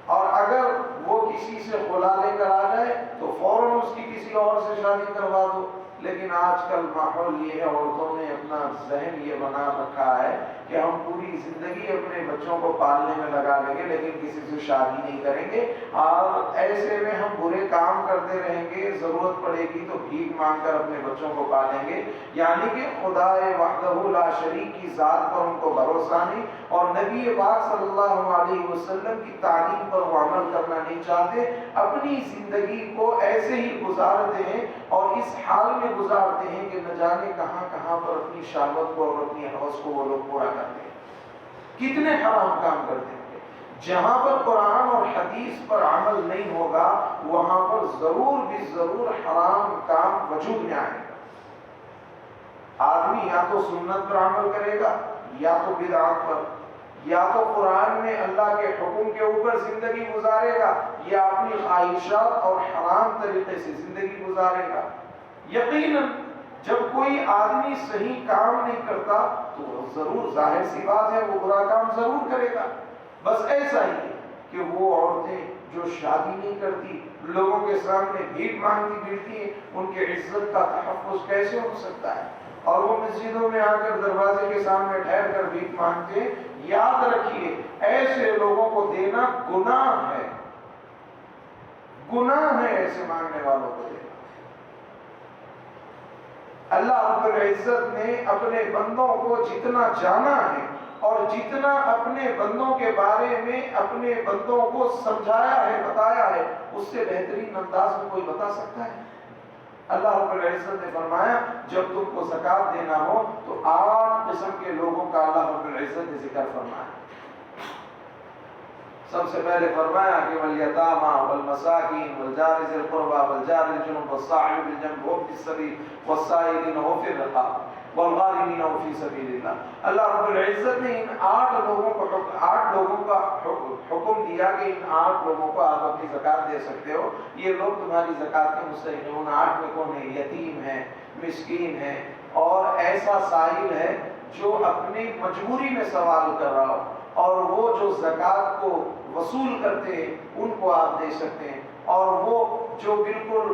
اور اگر وہ کسی سے خلا لے کر آ جائے تو فوراً اس کی کسی اور سے شادی کروا دو۔ لیکن آج کل ماحول یہ ہے، عورتوں نے اپنا ذہن یہ بنا رکھا ہے کہ ہم پوری زندگی اپنے بچوں کو پالنے میں لگا لیں گے لیکن کسی سے شادی نہیں کریں گے، اور ایسے میں ہم برے کام کرتے رہیں گے، ضرورت پڑے گی تو بھیک مانگ کر اپنے بچوں کو پالیں گے۔ یعنی کہ خدا وحدہ لا شریک کی ذات پر ان کو بھروسہ نہیں، اور نبی پاک صلی اللہ علیہ وسلم کی تعلیم پر وہ عمل کرنا نہیں چاہتے، اپنی زندگی کو ایسے ہی گزارتے ہیں اور اس حال میں گزارتے ہیں کہ نہ جانے کہاں کہاں پر اپنی شہوت کو اور اپنی ہوس کو وہ لوگ پورا کرتے ہیں، کتنے حرام کام کرتے ہیں۔ جہاں پر قرآن اور حدیث پر عمل نہیں ہوگا وہاں پر ضرور بھی ضرور حرام کام وجود میں آئے گا۔ آدمی یا تو سنت پر عمل کرے گا، یا تو بدعت پر، یا تو قرآن میں اللہ کے حکم کے اوپر زندگی گزارے گا، یا اپنی خواہشات اور حرام طریقے سے زندگی گزارے گا۔ یقیناً جب کوئی آدمی صحیح کام نہیں کرتا تو ضرور ظاہر سی بات ہے وہ برا کام ضرور کرے گا۔ بس ایسا ہی ہے کہ وہ عورتیں جو شادی نہیں کرتی، لوگوں کے سامنے بھیک مانگتی پھرتی ہیں، ان کے عزت کا تحفظ کیسے ہو سکتا ہے؟ اور وہ مسجدوں میں آ کر دروازے کے سامنے ٹھہر کر بھیک مانگتے ہیں۔ یاد رکھیے ایسے لوگوں کو دینا گناہ ہے، گناہ ہے ایسے مانگنے والوں کو دینا۔ اللہ رب العزت نے اپنے بندوں کو جتنا جانا ہے اور جتنا اپنے بندوں کے بارے میں اپنے بندوں کو سمجھایا ہے، بتایا ہے، اس سے بہترین انداز میں کوئی بتا سکتا ہے؟ اللہ رب العزت نے فرمایا جب تم کو زکوٰۃ دینا ہو تو 8 قسم کے لوگوں کا اللہ رب العزت نے ذکر فرمایا۔ سب سے پہلے فرمایا کہ والیتامی والمساکین والجار ذی القربى والجار الجنب والصاحب بالجنب وابن السبیل والسائلین وفی الرقاب والغارمین وفی سبیل اللہ۔ اللہ رب العزت نے ان 8 لوگوں کا حکم دیا کہ ان 8 لوگوں کو آپ اپنی زکوٰۃ دے سکتے ہو، یہ لوگ تمہاری زکوٰۃ کے مستحق ہیں۔ ان 8 میں کون ہے؟ یتیم ہے، مسکین ہے، اور ایسا سائل ہے جو اپنی مجبوری میں سوال کر رہا ہو، اور وہ جو زکوٰۃ کو وصول کرتے ہیں ان کو آپ دے سکتے ہیں، اور وہ جو بالکل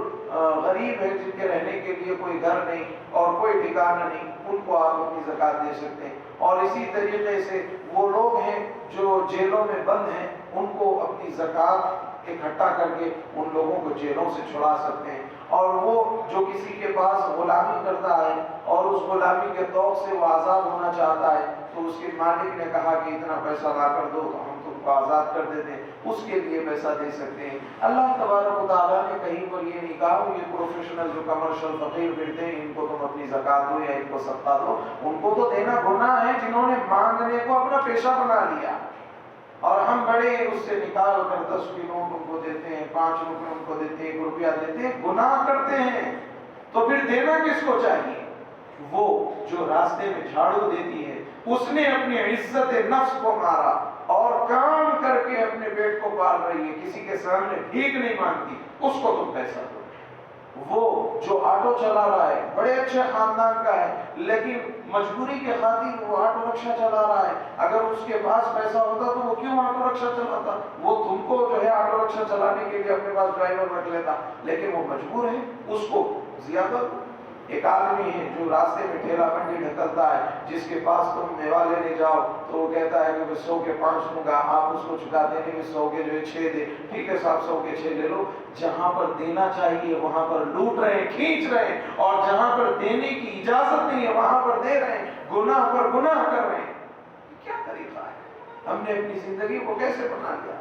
غریب ہے جن کے رہنے کے لیے کوئی گھر نہیں اور کوئی ٹھکانہ نہیں، ان کو آپ اپنی زکوٰۃ دے سکتے ہیں۔ اور اسی طریقے سے وہ لوگ ہیں جو جیلوں میں بند ہیں، ان کو اپنی زکوٰۃ اکٹھا کر کے ان لوگوں کو جیلوں سے چھڑا سکتے ہیں۔ اور وہ جو کسی کے پاس غلامی کرتا ہے اور اس غلامی کے توق سے وہ آزاد ہونا چاہتا ہے تو اس کے مالک نے کہا کہ اتنا پیسہ لا کر دو تو ہم تم کو آزاد کر دیتے ہیں، اس کے لیے پیسہ دے سکتے ہیں۔ اللہ تبارک و تعالیٰ نے کہیں پر یہ نہیں کہا یہ پروفیشنل جو کمرشل فقیر پھرتے ہیں ان کو تم اپنی زکوٰۃ دو یا ان کو صدقہ دو، ان کو تو دینا گناہ ہے جنہوں نے مانگنے کو اپنا پیشہ بنا لیا، اور ہم بڑے اس سے نکال کر 10 کی نوٹ ان کو دیتے ہیں، 5 روپے ان کو دیتے ہیں، 1 روپیہ دیتے ہیں، گناہ کرتے ہیں۔ تو پھر دینا کس کو چاہیے؟ وہ جو راستے میں جھاڑو دیتی ہے، اس نے اپنی عزت نفس کو مارا اور کام کر کے اپنے پیٹ کو پال رہی ہے، کسی کے سامنے بھیک نہیں مانگتی، اس کو تم پیسہ دو۔ وہ جو آٹو چلا رہا ہے، بڑے اچھے خاندان کا ہے، لیکن مجبوری کے خاطر وہ آٹو رکشہ چلا رہا ہے، اگر اس کے پاس پیسہ ہوتا تو وہ کیوں آٹو رکشہ چلاتا؟ وہ تم کو جو ہے آٹو رکشہ چلانے کے لیے اپنے پاس ڈرائیور رکھ لیتا، لیکن وہ مجبور ہے، اس کو زیادہ دو۔ ایک آدمی ہے جو راستے میں ٹھیلا منڈی ڈھکلتا ہے، جس کے پاس تم میوہ لینے جاؤ تو وہ کہتا ہے کہ میں 100 کے 5 دوں گا، آپ اس کو چکا دینے میں 100 کے جو ہے 6 دے، ٹھیک ہے صاحب 100 کے 6 لے لو۔ جہاں پر دینا چاہیے وہاں پر لوٹ رہے ہیں، کھینچ رہے ہیں، اور جہاں پر دینے کی اجازت نہیں ہے وہاں پر دے رہے ہیں، گناہ پر گناہ کر رہے ہیں۔ کیا طریقہ ہے؟ ہم نے اپنی زندگی کو کیسے بنا لیا؟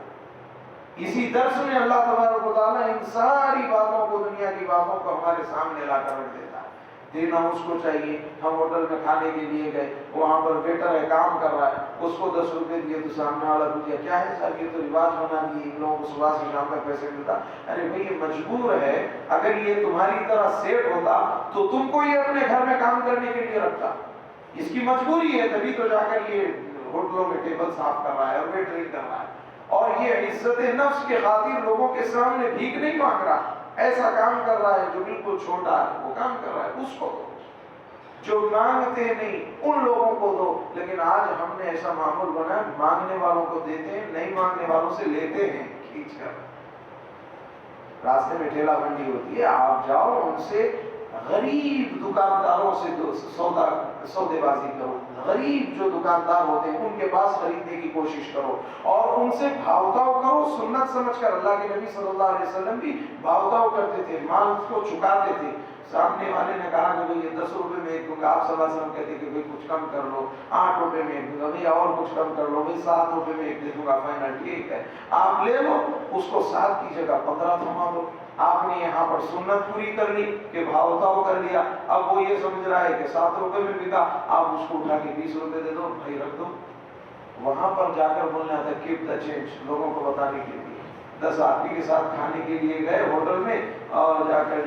اسی درس میں اللہ تبارک و تعالیٰ ان ساری باتوں کو، دنیا کی باتوں کو ہمارے سامنے لا کر رکھ دیتا ہے۔ دینا اس کو چاہیے۔ ہم ہوٹل میں کھانے کے لیے گئے، وہاں پر ویٹر ہے کام کر رہا ہے، اس کو 10 روپے دیے تو سامنے والا پوچھا کیا ہے صاحب یہ تو رواج بنا دیے ان لوگوں کو صبح سے شام تک پیسے ملتا۔ ارے بھائی یہ مجبور ہے، اگر یہ تمہاری طرح سیٹ ہوتا تو تم کو یہ اپنے گھر میں کام کرنے کے لیے رکھتا، اس کی مجبوری ہے تبھی تو جا کر یہ ہوٹلوں میں ٹیبل صاف کر رہا ہے اور ویٹرنگ کر رہا ہے، اور یہ عزت نفس کے خاطر لوگوں کے سامنے بھیک نہیں مانگ رہا، ایسا کام کر رہا ہے جو بالکل چھوٹا ہے، وہ کام کر رہا ہے، اس کو دو۔ جو مانگتے نہیں ان لوگوں کو دو۔ لیکن آج ہم نے ایسا معمول بنا، مانگنے والوں کو دیتے ہیں، نہیں مانگنے والوں سے لیتے ہیں کھینچ کر۔ راستے میں ٹھیلا منڈی ہوتی ہے، آپ جاؤ ان سے غریب دکانداروں سے سودے بازی کرو، غریب جو دکاندار ہوتے ہیں ان کے پاس خریدنے کی کوشش کرو اور ان سے بھاؤ تاؤ کرو سنت سمجھ کر۔ اللہ کے نبی صلی اللہ علیہ وسلم بھی بھاؤ تاؤ کرتے تھے، مال کو چکاتے تھے۔ سامنے والے نے کہا کہ بھئی یہ 10 روپے میں ایک دوں گا، آپ صلی اللہ علیہ وسلم کہتے کہ بھئی کچھ کم کر لو، 8 روپے میں ایک دوں گا، بھئی اور کچھ کم کر لو، بھئی 7 روپے میں ایک دے دوں گا، فائنل ٹھیک ہے آپ لے لو۔ اس کو 7 کی جگہ 15 تھما دو۔ آپ نے یہاں پر سنت پوری کر لی کہ بھاؤ تاؤ کر لیا، اب وہ یہ سمجھ رہا ہے کہ 7 روپے میں بکا، آپ اس کو اٹھا کے 20 روپے دے دو، بھائی رکھ دو۔ وہاں پر جا کر بولنا تھا کیپ دا چینج، لوگوں کو بتانے کے لیے 10 آدمی کے ساتھ کھانے کے لیے گئے ہوٹل میں اور جا کر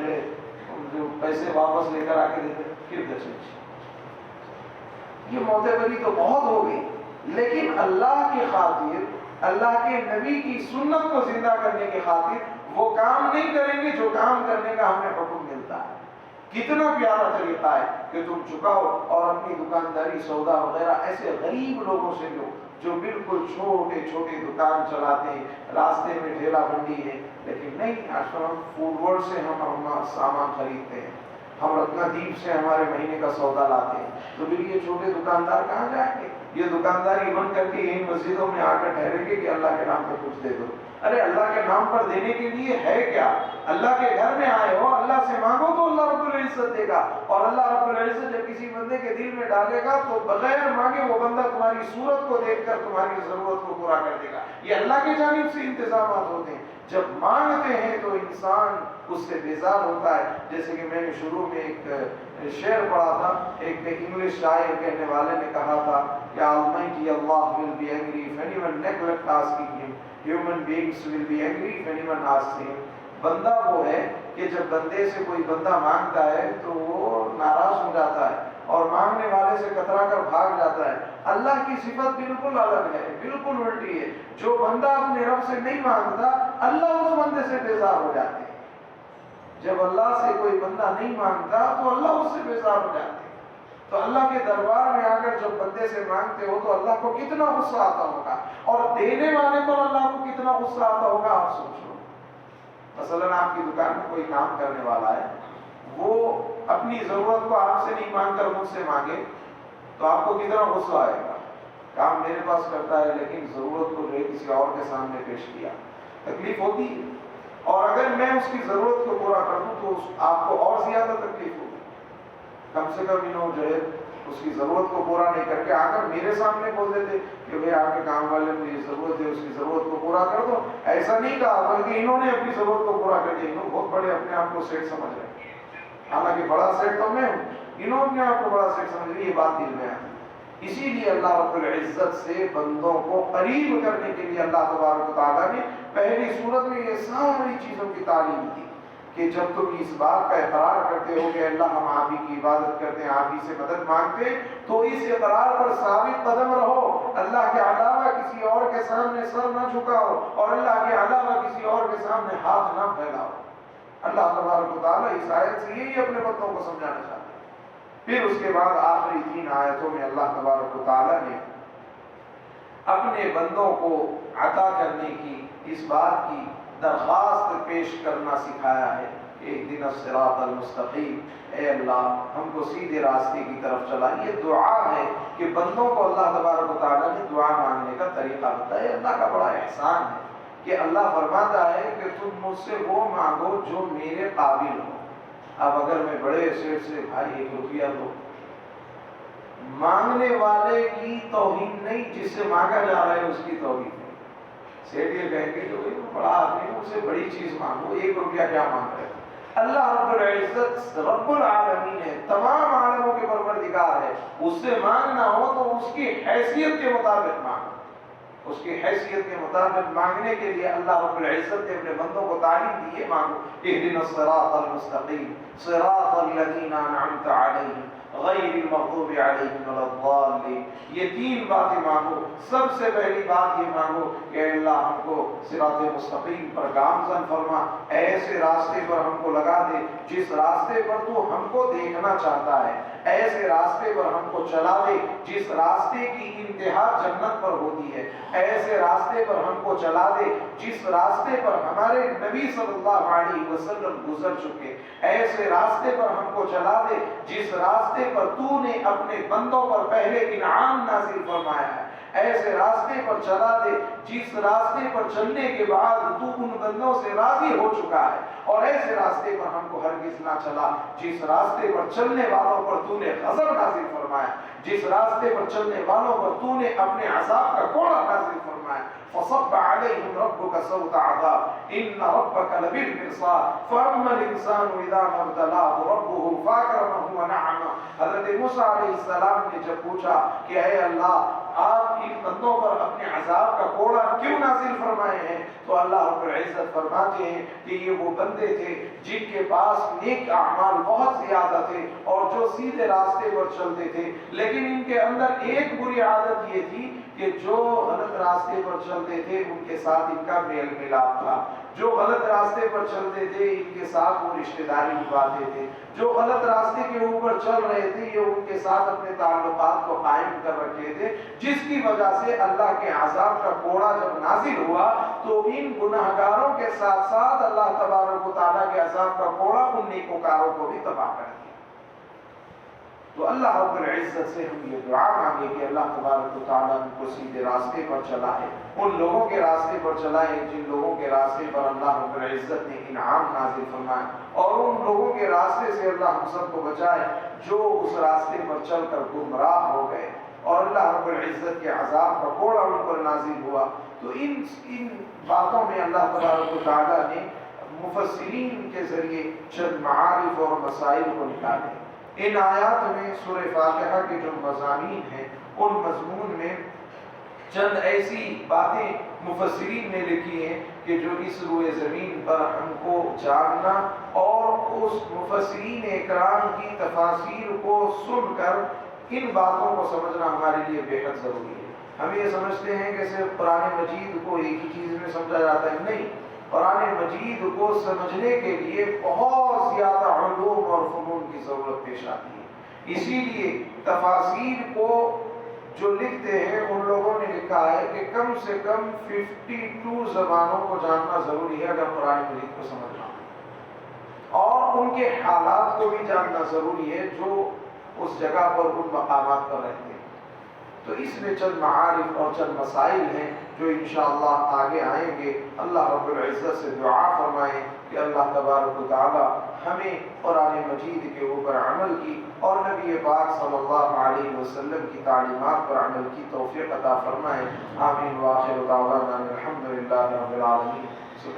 جو پیسے واپس لے کر آ کے دیتے کیپ دا چینج۔ یہ معتبری تو بہت ہو گئی، لیکن اللہ کی خاطر، اللہ کے نبی کی سنت کو زندہ کرنے کی خاطر وہ کام نہیں کریں گے جو کام کرنے کا ہمیں حکم ملتا ہے۔ کتنا پیارا طریقہ ہے کہ تم چکاؤ اور اپنی دکانداری سودا وغیرہ ایسے غریب لوگوں سے لو جو بالکل چھوٹے چھوٹے دکان چلاتے ہیں، راستے میں ٹھیلا بنڈی ہے، لیکن نہیں، آج کل ہم فوڈ ورلڈ سے ہم سامان خریدتے ہیں، ہم رتنادیپ سے ہمارے مہینے کا سودا لاتے ہیں، تو پھر یہ چھوٹے دکاندار کہاں جائیں گے؟ یہ دکانداری بند کر کے ان مسجدوں میں آ کر ٹھہریں گے کہ اللہ کے نام پر کچھ دے دو۔ ارے اللہ کے نام پر دینے کے لیے ہے کیا؟ اللہ کے گھر میں آئے ہو، اللہ سے مانگو تو اللہ رب العزت دے گا، اور اللہ رب العزت جب کسی بندے کے دل میں ڈالے گا تو بغیر مانگے وہ بندہ تمہاری صورت کو دیکھ کر تمہاری ضرورت کو پورا کر دے گا۔ یہ اللہ کی جانب سے انتظامات ہوتے ہیں۔ جب مانگتے ہیں تو انسان اس سے بیزار ہوتا ہے۔ جیسے کہ میں نے شروع میں ایک شعر پڑھا تھا، ایک انگلش شاعر کہنے والے نے کہا تھا کہ Almighty Allah will be angry if anyone neglect asking him. Human beings will be angry if anyone asks him. بندہ وہ ہے کہ جب بندے سے کوئی بندہ مانگتا ہے تو وہ ناراض ہو جاتا ہے اور مانگنے والے سے کترا کر بھاگ جاتا ہے۔ اللہ کی صفت بالکل الگ ہے، بالکل الٹی ہے۔ جو بندہ اپنے رب سے نہیں مانگتا اللہ اس بندے سے بیزار ہو جاتے ہیں۔ جب اللہ سے کوئی بندہ نہیں مانگتا تو اللہ اس سے بیزار ہو جاتے ہیں۔ تو اللہ کے دربار میں آ کر جب بندے سے مانگتے ہو تو اللہ کو کتنا غصہ آتا ہوگا، اور دینے والے پر اللہ کو کتنا غصہ آتا ہوگا آپ سوچو۔ مثلاً آپ کی دکان میں کوئی کام کرنے والا ہے، وہ اپنی ضرورت کو آپ سے نہیں مانگ کر مجھ سے مانگے تو آپ کو کتنا غصہ آئے گا۔ کام میرے پاس کرتا ہے لیکن ضرورت کو جو ہے کسی اور کے سامنے پیش کیا، تکلیف ہوتی ہے۔ اور اگر میں اس کی ضرورت کو پورا کر دوں تو آپ کو اور زیادہ تکلیف ہوگی۔ کم سے کم انہوں جو ہے اس کی ضرورت کو پورا نہیں کر کے آ کر میرے سامنے بول دیتے کہ بھئی آپ کے کام والے کو یہ ضرورت ہے، اس کی ضرورت کو پورا کر دو۔ ایسا نہیں کہا، بلکہ انہوں نے اپنی ضرورت کو پورا کر دیا۔ انہوں بہت بڑے اپنے آپ کو سیٹ سمجھ رہے ہیں، حالانکہ بڑا سیٹ تو میں ہوں، انہوں اپنے آپ کو بڑا سیٹ سمجھ رہی، یہ بات دل میں آتی۔ اسی لیے اللہ رب العزت سے بندوں کو قریب کرنے کے لیے اللہ تبارک و تعالیٰ نے پہلی صورت میں یہ ساری چیزوں کی تعلیم دی کہ جب تم اس بات کا اقرار کرتے ہو کہ اللہ ہم آپ ہی کی عبادت کرتے ہیں، آپ ہی سے مدد مانگتے ہیں، تو اس اقرار پر ثابت قدم رہو، اللہ کے علاوہ کسی اور کے سامنے سر نہ جھکاؤ اور اللہ کے علاوہ کسی اور کے سامنے ہاتھ نہ پھیلاؤ۔ اللہ تبارک و تعالیٰ اس آیت سے یہی اپنے بندوں کو سمجھانا چاہتے ہیں۔ پھر اس کے بعد آخری 3 آیتوں میں اللہ تبارک و تعالیٰ نے اپنے بندوں کو عطا کرنے کی اس بات کی درخواست پیش کرنا سکھایا ہے کہ اهدنا الصراط المستقیم، اے اللہ ہم کو سیدھے راستے کی طرف چلا۔ یہ دعا ہے کہ بندوں کو اللہ تبارک و تعالیٰ نے دعا مانگنے کا طریقہ بتایا۔ اللہ کا بڑا احسان ہے کہ اللہ فرماتا ہے کہ تم مجھ سے وہ مانگو جو میرے قابل ہو۔ اب اگر میں بڑے سیٹ سے بھائی 1 روپیہ دو، مانگنے والے کی توہین نہیں، جس سے مانگا جا رہا ہے اس کی توہین نہیں۔ سیٹ یہ کہیں گے جو بڑا آدمی ہے، اس سے بڑی چیز مانگو، 1 روپیہ کیا مانگ رہے؟ اللہ رب العزت رب العالمین ہے، تمام عالموں کے پروردگار ہے، اس سے مانگنا ہو تو اس کی حیثیت کے مطابق مانگو۔ اس کی حیثیت کے مطابق مانگنے کے لیے اللہ رب العزت نے اپنے بندوں کو تعلیم دی ہے، مانگو اهدنا الصراط المستقیم صراط الذین انعمت علیہم غیر المغضوب علیہم ولا الضالین۔ یہ تین باتیں مانگو۔ سب سے پہلی بات یہ مانگو کہ اے اللہ ہم کو صراط مستقیم پر گامزن فرما، ایسے راستے پر ہم کو لگا دے جس راستے پر تو ہم کو دیکھنا چاہتا ہے، ایسے راستے پر ہم کو چلا دے جس راستے کی انتہا جنت پر ہوتی ہے، ایسے راستے پر ہم کو چلا دے جس راستے پر ہمارے نبی صلی اللہ علیہ وسلم گزر چکے، ایسے راستے پر ہم کو چلا دے جس راستے پر تو نے اپنے بندوں پر پہلے انعام نازل فرمایا ہے، ایسے راستے پر چلا دے جس راستے پر چلنے کے بعد تو ان بندوں سے راضی ہو چکا ہے، اور ایسے راستے پر ہم کو ہرگز نہ چلا جس راستے پر چلنے والوں پر تو نے غضب نازل فرمایا، جس راستے پر چلنے والوں پر تو نے اپنے عذاب کا کوڑا نازل فرمایا۔ فصب علیہم ربک صوت عذاب ان ربک لبالمرصاد فاما الانسان اذا ما ابتلاه ربه فاکرمه ونعمه۔ حضرت موسیٰ علیہ السلام نے جب پوچھا کہ اے اللہ آپ ان بندوں پر اپنے عذاب کا کوڑا کیوں نازل فرمائے ہیں، تو اللہ رب العزت فرماتے ہیں کہ یہ وہ بندے تھے جن کے پاس نیک اعمال بہت زیادہ تھے اور جو سیدھے راستے پر چلتے تھے، لیکن ان کے اندر ایک بری عادت یہ تھی کہ جو غلط راستے پر چلتے تھے ان کے ساتھ ان کا میل ملاپ تھا، جو غلط راستے پر چلتے تھے ان کے ساتھ وہ رشتہ داری نبھاتے تھے، جو غلط راستے کے اوپر چل رہے تھے یہ ان کے ساتھ اپنے تعلقات کو قائم کر رکھے تھے، جس کی وجہ سے اللہ کے عذاب کا کوڑا جب نازل ہوا تو ان گناہگاروں کے ساتھ ساتھ اللہ تبارک و تعالیٰ کے عذاب کا کوڑا ان نیکوکاروں کو بھی تباہ کر دیا۔ تو اللہ رب العزت سے ہم یہ دعا مانگے کہ اللہ تبارک و تعالیٰ ہم کو سیدھے راستے پر چلائے، ان لوگوں کے راستے پر چلائے جن لوگوں کے راستے پر اللہ رب العزت نے انعام نازل فرمایا، اور ان لوگوں کے راستے سے اللہ ہم سب کو بچائے جو اس راستے پر چل کر گمراہ ہو گئے اور اللہ رب العزت کے عذاب کا کوڑا ان پر نازل ہوا۔ تو ان باتوں میں اللہ تبارک و تعالیٰ نے مفسرین کے ذریعے چند معارف اور مسائل کو نکالے۔ ان آیات میں سورہ فاتحہ کے جو مضامین ہیں ان مضمون میں چند ایسی باتیں مفسرین نے لکھی ہیں کہ جو اس روئے زمین پر ہم کو جاننا اور اس مفسرین اکرام کی تفاسیر کو سن کر ان باتوں کو سمجھنا ہمارے لیے بے حد ضروری ہے۔ ہم یہ سمجھتے ہیں کہ صرف قرآن مجید کو ایک ہی چیز میں سمجھا جاتا ہے، نہیں، قرآن مجید کو سمجھنے کے لیے بہت زیادہ علوم اور فنون کی ضرورت پیش آتی ہے۔ اسی لیے تفاسیر کو جو لکھتے ہیں ان لوگوں نے لکھا ہے کہ کم سے کم 52 زبانوں کو جاننا ضروری ہے اگر قرآن مجید کو سمجھنا ہے، اور ان کے حالات کو بھی جاننا ضروری ہے جو اس جگہ پر ان مقامات پر رہتے ہیں۔ تو اس میں چند معارف اور چند مسائل ہیں جو انشاءاللہ آگے آئیں گے۔ اللہ رب العزت سے دعا فرمائیں کہ اللہ تبارک و تعالی ہمیں قرآن مجید کے اوپر عمل کی اور نبی پاک صلی اللہ علیہ وسلم کی تعلیمات پر عمل کی توفیق عطا فرمائیں۔ آمین۔ وآخر دعوانا الحمدللہ رب العالمین۔